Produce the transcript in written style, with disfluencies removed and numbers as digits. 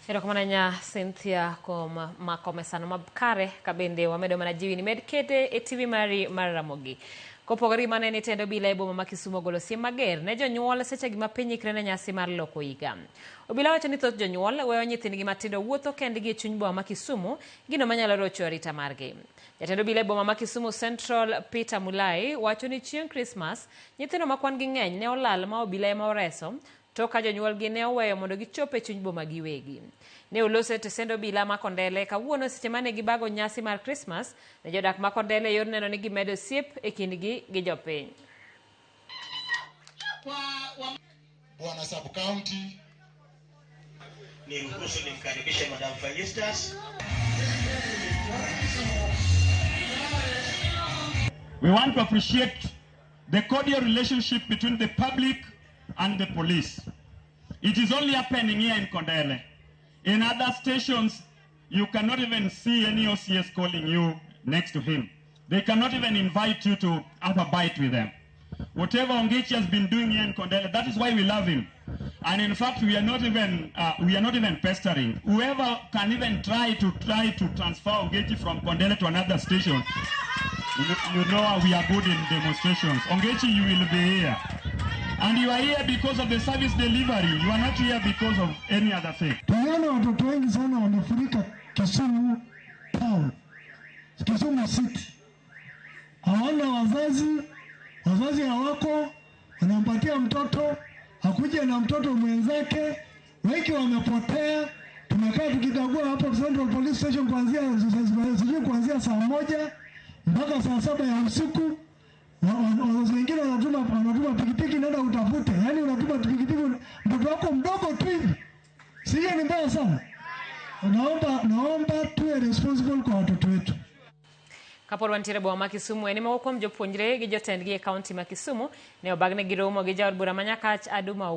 Erokamano nya Cynthia kom makomesano mabkare kabende wamedo mana jiwi ni medkete e TV mari mar Ramogi. Kopogore mane ni tendo bila e boma ma Kisumo golo siem mager ne jonyuol seche gi mapiny ikre ne nyasi mar loko higa. Obila wacho ni thoth jonyuol weyo nyithindgi matindo wuotho kendgi e chuny boma ma Kisumo gino manyalo rocho arita margi. Jatend obila e boma ma Kisumo Central Peter Mulai wacho ni chieng' Christmas nyithindo ma kwan gi ng'eny ne olal ma obila ema oreso to ka jonyuol gi ne oweyo mondo gichop e chuny boma giwegi. Ne olose tesend obila ma Kondele kawuono seche mane gibago nyasi mar Christmas ne jodak ma Kondele yor neno ni gimedo siep e kindgi gi jopiny. Bwana Sub County ni ruhusu nimkaribishe Madam Felicitas. We want to appreciate the cordial relationship between the public and the police. It is only happening here in Kondele. In other stations, you cannot even see any OCS calling you next to him. They cannot even invite you to have a bite with them. Whatever Ongechi has been doing here in Kondele, that is why we love him. And in fact, we are not even pestering. Whoever can even try to transfer Ongechi from Kondele to another station, you know we are good in demonstrations. Ongechi, you will be here. And you are here because of the service delivery. You are not here because of any other thing. Tunaona watoto wengi sana wanafurika Kisumu town, Kisumu city. Hawana wazazi hawako, wanampatia mtoto, hakuja na mtoto mwenzake, wengi wamepotea. Tumekaa tukikagua hapa Central Police Station kuanzia saa 1 mpaka saa 7 ya usiku. Wengine wanatuma pikipiki nenda utafute. Yaani unatuma pikipiki mtoto wako mdogo tu hivi. Sio ni mbaya sana. Naomba tuwe responsible kwa watoto wetu. Kaporo ntiere boma ma Kisumu eni moko kuom jopuonjre gi jotendgi e kaunti ma Kisumu ne obagne gi romo gi jaod bura manyakach Aduma